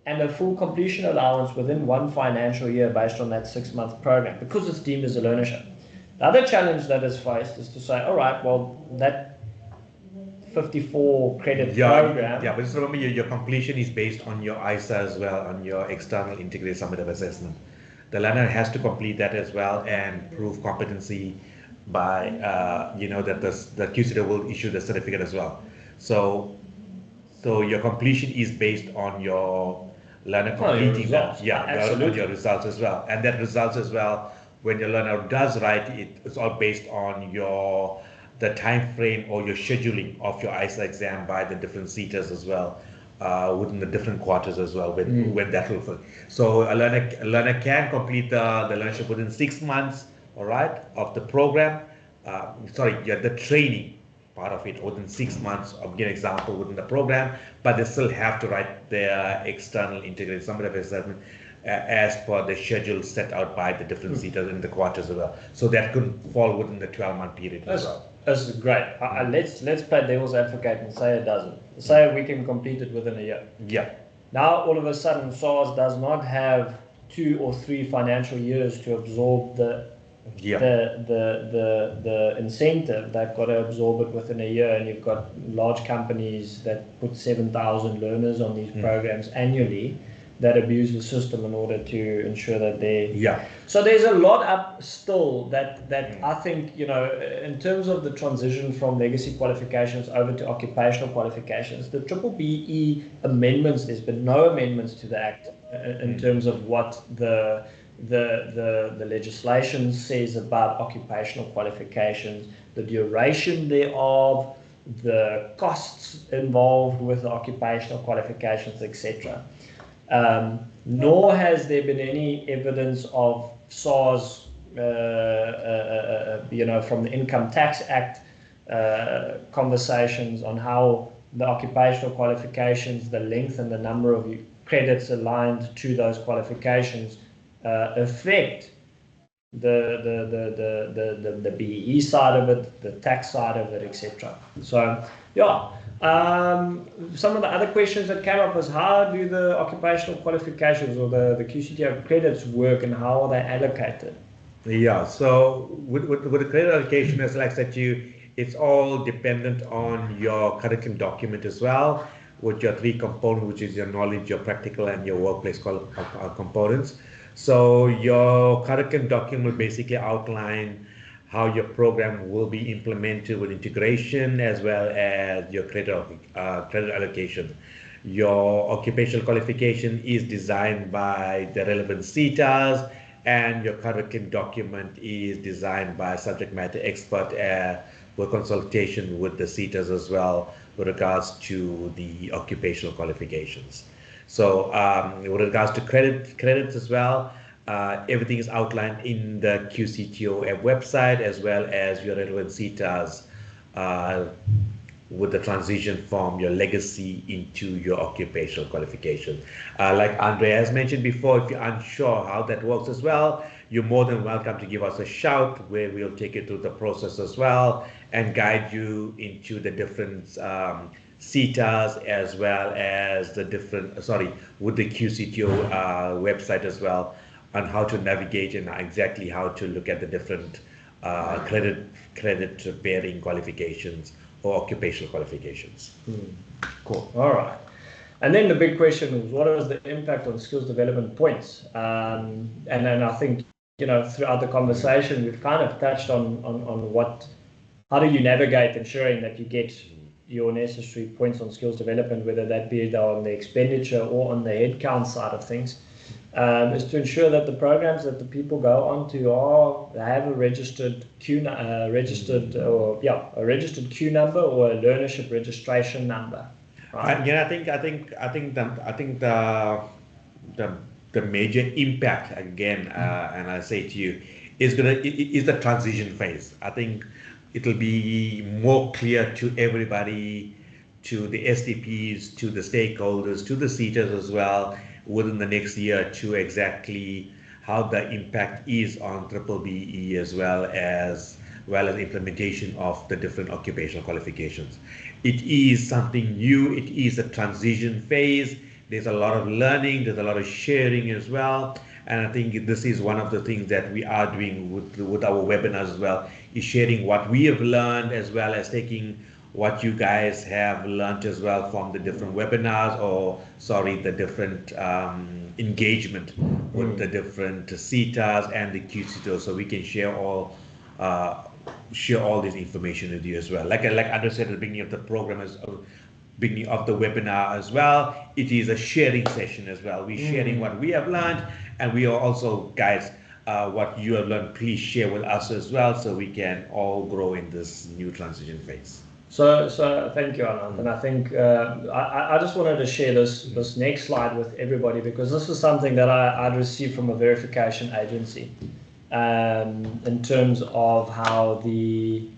and a full completion allowance within 1 financial year based on that 6-month program, because it's deemed as a learnership. The other challenge that is faced is to say, all right, well, that 54 credit program. Yeah, but just remember your completion is based on your ISA as well, on your external integrated summative assessment. The learner has to complete that as well and prove competency by, that the QCTO will issue the certificate as well. So your completion is based on your learner completing that. Yeah, on your results as well. And that results as well, when your learner does write it, it's all based on the time frame or your scheduling of your ISA exam by the different seaters as well, within the different quarters as well, when that will fall. So a learner can complete the learnership within 6 months, all right, of the program. The training part of it within 6 months, I'll give an example within the program, but they still have to write their external integrated summative assessment as per the schedule set out by the different seaters in the quarters as well. So that could fall within the 12-month period as well. That's great. Let's play devil's advocate and say it doesn't. Say we can complete it within a year. Yeah. Now all of a sudden SARS does not have 2 or 3 financial years to absorb the incentive. They've got to absorb it within a year, and you've got large companies that put 7,000 learners on these programs annually that abuse the system in order to ensure that they. Yeah. So there's a lot up still that I think, in terms of the transition from legacy qualifications over to occupational qualifications, the BBBEE amendments, there's been no amendments to the Act in terms of what the legislation says about occupational qualifications, the duration thereof, the costs involved with the occupational qualifications, etc. Nor has there been any evidence of SARS, from the Income Tax Act conversations on how the occupational qualifications, the length and the number of credits aligned to those qualifications affect the BEE side of it, the tax side of it, etc. So, yeah. Some of the other questions that came up was, how do the occupational qualifications or the QCTO credits work, and how are they allocated? Yeah, so with the credit allocation, as like I said to you, It's all dependent on your curriculum document as well, with your 3 components, which is your knowledge, your practical, and your workplace components. So your curriculum document will basically outline how your program will be implemented with integration as well as your credit allocation. Your occupational qualification is designed by the relevant CETAs, and your curriculum document is designed by subject matter expert with consultation with the CETAs as well with regards to the occupational qualifications. So with regards to credits as well, everything is outlined in the QCTO app website as well as your relevant CETAs with the transition from your legacy into your occupational qualification. Like Andre has mentioned before, if you're unsure how that works as well, you're more than welcome to give us a shout where we'll take you through the process as well and guide you into the different CETAs as well as the different, with the QCTO website as well on how to navigate and exactly how to look at the different credit bearing qualifications or occupational qualifications. Cool. All right. And then the big question was, what is the impact on skills development points? And then I think, throughout the conversation, we've kind of touched on how do you navigate ensuring that you get your necessary points on skills development, whether that be on the expenditure or on the headcount side of things, is to ensure that the programs that the people go on to have a registered Q number or a learnership registration number. Right? I think the major impact again, and I say to you, is the transition phase. I think it'll be more clear to everybody, to the STPs, to the stakeholders, to the CETAs as well, within the next year to exactly how the impact is on BBBEE as well as implementation of the different occupational qualifications. It is something new. It is a transition phase. There's a lot of learning. There's a lot of sharing as well. And I think this is one of the things that we are doing with our webinars as well, is sharing what we have learned as well as taking what you guys have learned as well from the different webinars the different engagement with the different CETAs and the QCTO, so we can share all this information with you as well. Like Andre said at the beginning of the program, beginning of the webinar as well, it is a sharing session as well. We're sharing what we have learned, and we are also, guys, what you have learned, please share with us as well, so we can all grow in this new transition phase. So thank you, Anand. And I think I just wanted to share this next slide with everybody, because this is something that I'd received from a verification agency in terms of how the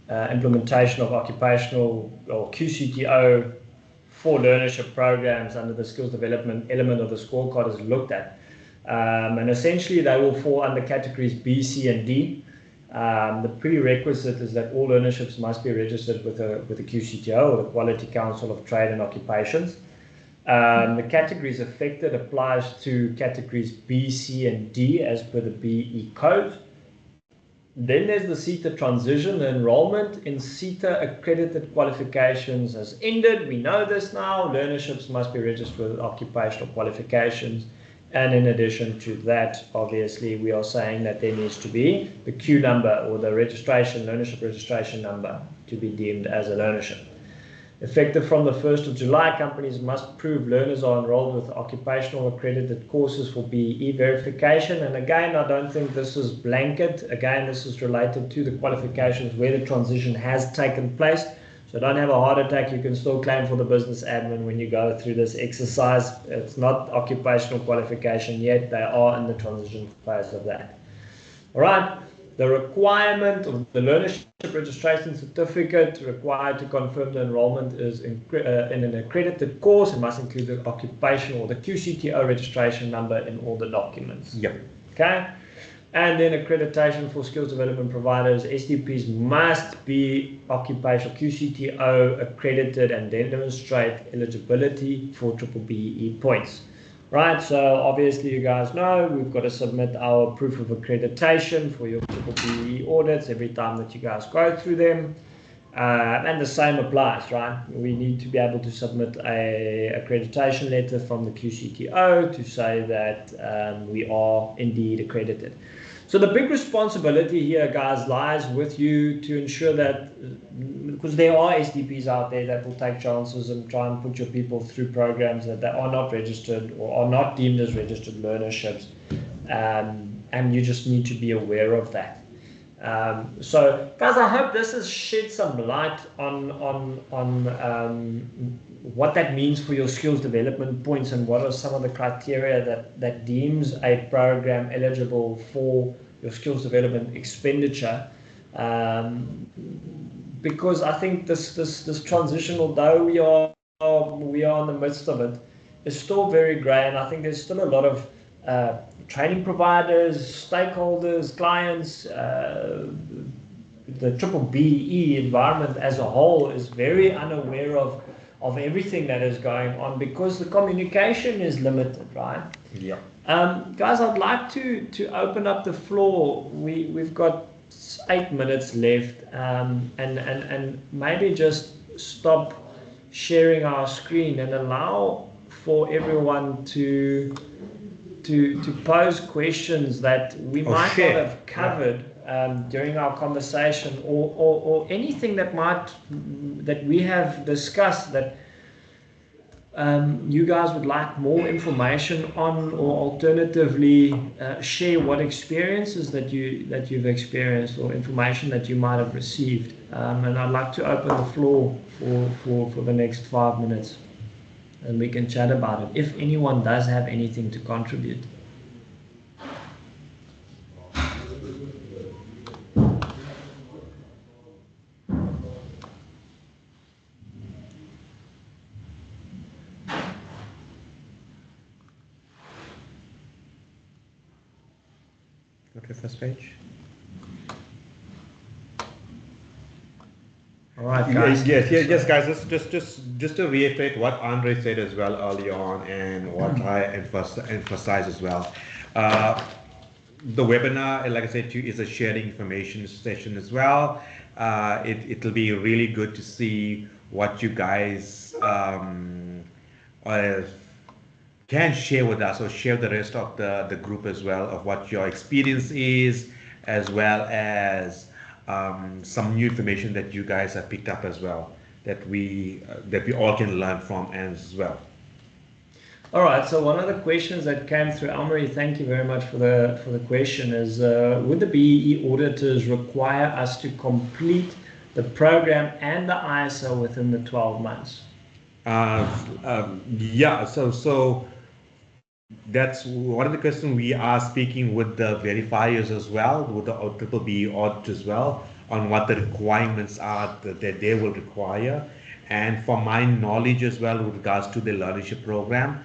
implementation of occupational or QCTO for learnership programs under the skills development element of the scorecard is looked at. And essentially they will fall under categories B, C, and D. The prerequisite is that all learnerships must be registered with the QCTO, or the Quality Council of Trade and Occupations. The categories affected applies to categories B, C, and D as per the BE code. Then there's the CETA transition. The enrollment in CETA accredited qualifications has ended. We know this now. Learnerships must be registered with occupational qualifications. And in addition to that, obviously, we are saying that there needs to be the Q number, or the learnership registration number, to be deemed as a learnership. Effective from the 1st of July, companies must prove learners are enrolled with occupational accredited courses for BE verification. And again, I don't think this is blanket. Again, this is related to the qualifications where the transition has taken place. So don't have a heart attack. You can still claim for the business admin when you go through this exercise. It's not occupational qualification yet. They are in the transition phase of that. All right. The requirement of the learnership registration certificate required to confirm the enrollment is in an accredited course. It must include the occupational or the QCTO registration number in all the documents. Yep. Okay. And then accreditation for skills development providers, SDPs must be occupational QCTO accredited and then demonstrate eligibility for BBBEE points. Right, so obviously you guys know we've got to submit our proof of accreditation for your BBBEE audits every time that you guys go through them. And the same applies, right? We need to be able to submit a accreditation letter from the QCTO to say that we are indeed accredited. So the big responsibility here, guys, lies with you to ensure that, because there are SDPs out there that will take chances and try and put your people through programs that are not registered or are not deemed as registered learnerships, and you just need to be aware of that. So, guys, I hope this has shed some light on what that means for your skills development points and what are some of the criteria that deems a program eligible for your skills development expenditure. Because I think this transition, although we are in the midst of it, is still very grey, and I think there's still a lot of training providers, stakeholders, clients, the BBBEE environment as a whole is very unaware of everything that is going on because the communication is limited, right? Yeah. Guys, I'd like to open up the floor. We've got 8 minutes left, and maybe just stop sharing our screen and allow for everyone to pose questions that we might not have covered during our conversation, or anything that we have discussed that you guys would like more information on, or alternatively share what experiences that you've experienced or information that you might have received. And I'd like to open the floor for the next 5 minutes, and we can chat about it if anyone does have anything to contribute. Okay, first page. All right, guys. Yes, guys. Just to reiterate what Andre said as well early on, and what I emphasize as well. The webinar, like I said to you, is a sharing information session as well. It'll be really good to see what you guys can share with us, or share the rest of the group as well, of what your experience is, as well as some new information that you guys have picked up as well, that we all can learn from as well. All right. So one of the questions that came through, Almarie, thank you very much for the question, is would the BEE auditors require us to complete the program and the ISO within the 12 months? Yeah. So that's one of the questions we are speaking with the verifiers as well, with the BBBEE audit as well, on what the requirements are that they will require. And from my knowledge as well, with regards to the learnership program,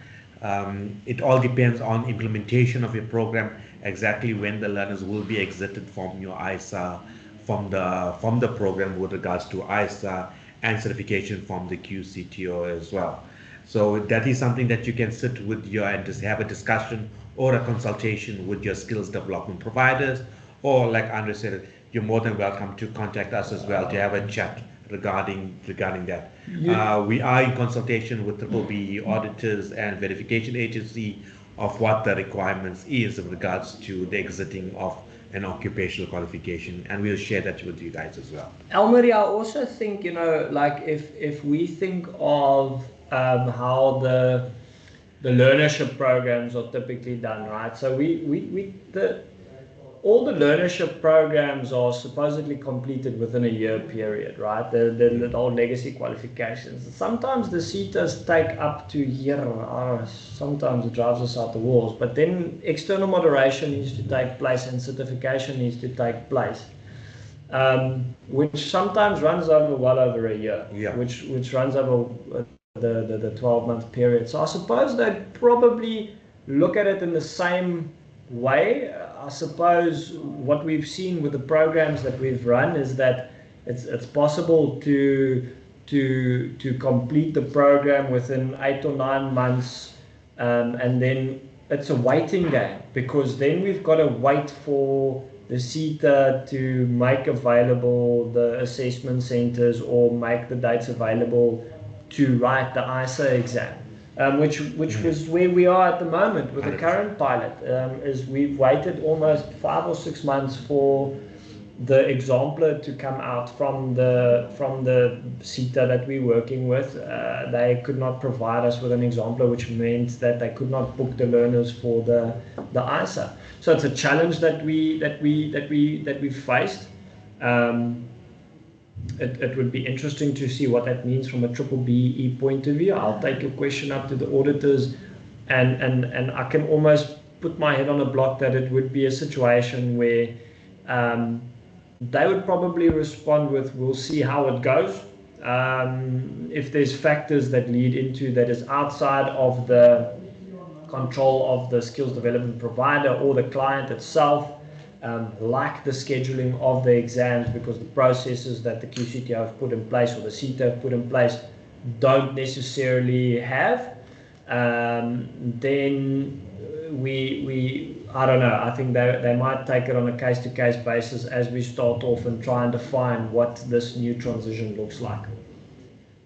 it all depends on implementation of your program, exactly when the learners will be exited from your ISA, from the program, with regards to ISA and certification from the QCTO as well. So that is something that you can sit with and just have a discussion or a consultation with your skills development providers, or like Andre said, you're more than welcome to contact us as well to have a chat regarding that. We are in consultation with BBBEE auditors and verification agency of what the requirements is in regards to the exiting of an occupational qualification, and we'll share that with you guys as well. Almarie, I also think, like if we think of how the learnership programs are typically done, right? So all the learnership programs are supposedly completed within a year period, right? The old legacy qualifications. Sometimes the CETAs take up to a year. Sometimes it drives us out the walls. But then external moderation needs to take place and certification needs to take place, which sometimes runs over well over a year, which runs over the 12-month period. So I suppose they'd probably look at it in the same way. I suppose what we've seen with the programs that we've run is that it's possible to complete the program within 8 or 9 months, and then it's a waiting game, because then we've got to wait for the CETA to make available the assessment centers or make the dates available to write the ISA exam, which was where we are at the moment with the current pilot. Is we've waited almost 5 or 6 months for the exemplar to come out from the CETA that we're working with. They could not provide us with an exemplar, which meant that they could not book the learners for the ISA. So it's a challenge that we faced. It would be interesting to see what that means from a BBBEE point of view. I'll take your question up to the auditors, and I can almost put my head on a block that it would be a situation where they would probably respond with, we'll see how it goes. If there's factors that lead into that is outside of the control of the skills development provider or the client itself, like the scheduling of the exams, because the processes that the QCTO have put in place or the CETA have put in place don't necessarily have, then I don't know, I think they might take it on a case-to-case basis as we start off and try and define what this new transition looks like.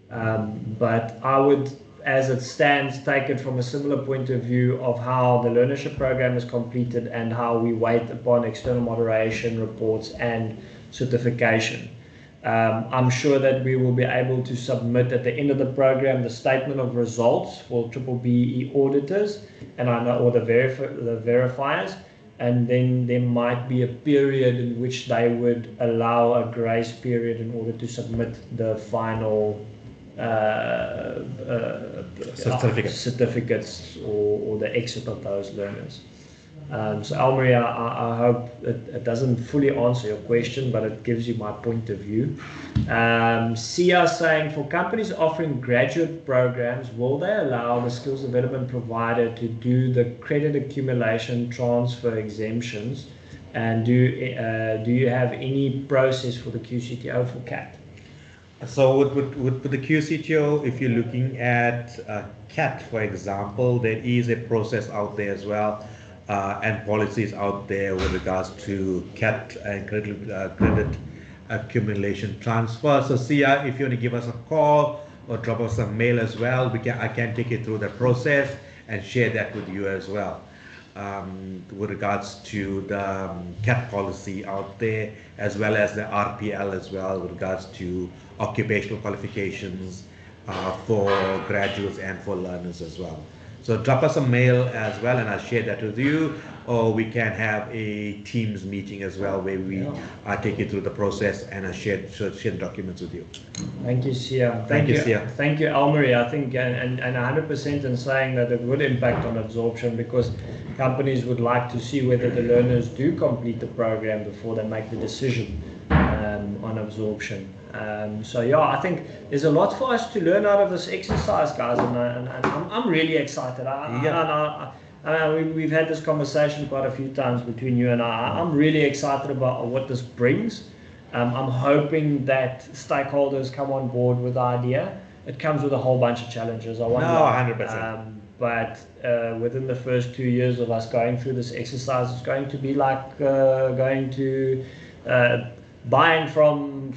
But I would, as it stands, take it from a similar point of view of how the learnership program is completed and how we wait upon external moderation reports and certification. I'm sure that we will be able to submit at the end of the program the statement of results for BBBEE auditors and or the verifiers, and then there might be a period in which they would allow a grace period in order to submit the final certificates or the exit of those learners. So Elmarie, I hope it doesn't fully answer your question, but it gives you my point of view. Sia saying, for companies offering graduate programs, will they allow the skills development provider to do the credit accumulation transfer exemptions? And do you have any process for the QCTO for CAT? So with the QCTO, if you're looking at CAT, for example, there is a process out there as well. And policies out there with regards to CAT and credit accumulation transfer. So Sia, if you want to give us a call or drop us a mail as well, I can take you through the process and share that with you as well. With regards to the CAT policy out there, as well as the RPL as well, with regards to occupational qualifications for graduates and for learners as well. So drop us a mail as well, and I'll share that with you, or we can have a Teams meeting as well, where we take you through the process and share documents with you. Thank you, Sia. Thank you, Sia. Thank you, Elmarie. I think, and 100% in saying that it would impact on absorption, because companies would like to see whether the learners do complete the program before they make the decision on absorption. So yeah, I think there's a lot for us to learn out of this exercise, guys, and I'm really excited. We've had this conversation quite a few times between you and I. I'm really excited about what this brings. I'm hoping that stakeholders come on board with the idea. It comes with a whole bunch of challenges. I wonder. No, 100%. But within the first 2 years of us going through this exercise, it's going to be like going to buying from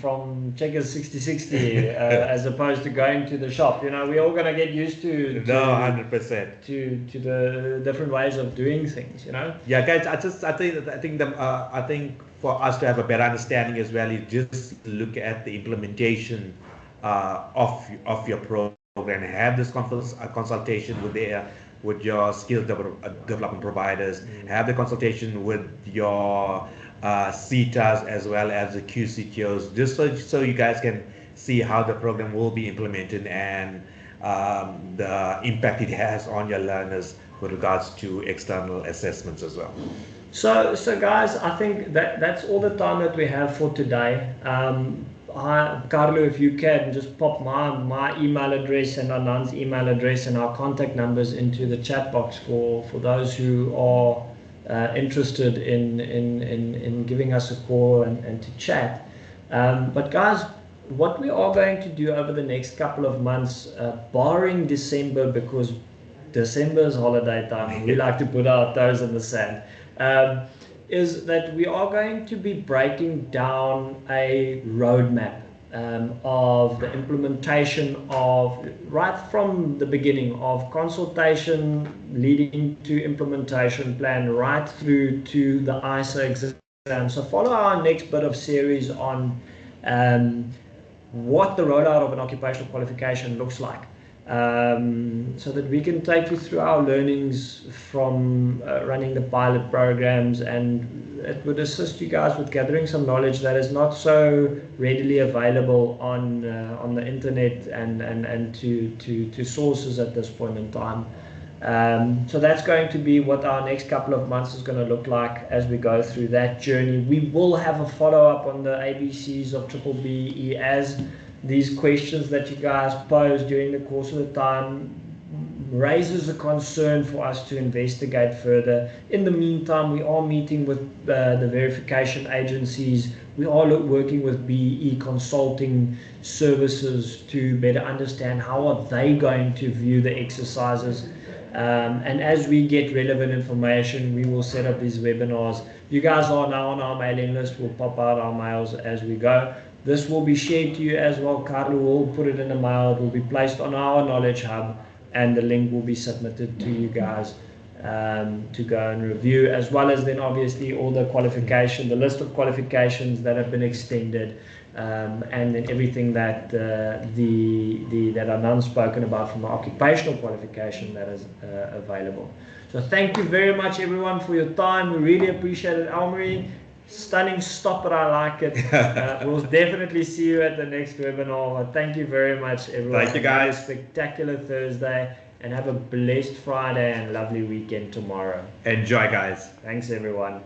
Checkers 6060 as opposed to going to the shop. You know, we're all going to get used to 100% to the different ways of doing things. You know. Yeah, guys. I think for us to have a better understanding as well, is just look at the implementation of your program. Have this consultation with your skills development providers. Have the consultation with your CETAs as well as the QCTOs, just so you guys can see how the program will be implemented and the impact it has on your learners with regards to external assessments as well. So guys, I think that's all the time that we have for today. Carlo, if you can just pop my email address and Anand's email address and our contact numbers into the chat box for those who are interested in giving us a call and to chat. But guys, what we are going to do over the next couple of months, barring December, because December is holiday time, we like to put our toes in the sand, is that we are going to be breaking down a roadmap of the implementation of, right from the beginning, of consultation leading to implementation plan right through to the ISA exam. So follow our next bit of series on what the rollout of an occupational qualification looks like, so that we can take you through our learnings from running the pilot programs, and it would assist you guys with gathering some knowledge that is not so readily available on the internet and to sources at this point in time. So that's going to be what our next couple of months is going to look like as we go through that journey. We will have a follow-up on the ABCs of B-BBEE as these questions that you guys pose during the course of the time raises a concern for us to investigate further. In the meantime, we are meeting with the verification agencies. We are working with BEE consulting services to better understand how are they going to view the exercises. And as we get relevant information, we will set up these webinars. You guys are now on our mailing list. We'll pop out our mails as we go. This will be shared to you as well. Carlo will put it in the mail. It will be placed on our Knowledge Hub, and the link will be submitted to you guys to go and review, as well as then obviously all the qualification, the list of qualifications that have been extended, and then everything that that Anand spoken about from the occupational qualification that is available. So thank you very much everyone for your time. We really appreciate it. Elmarie, stunning stopper, I like it. We'll definitely see you at the next webinar. Thank you very much everyone. Thank you guys. Have a spectacular Thursday and have a blessed Friday and lovely weekend tomorrow. Enjoy guys. Thanks everyone.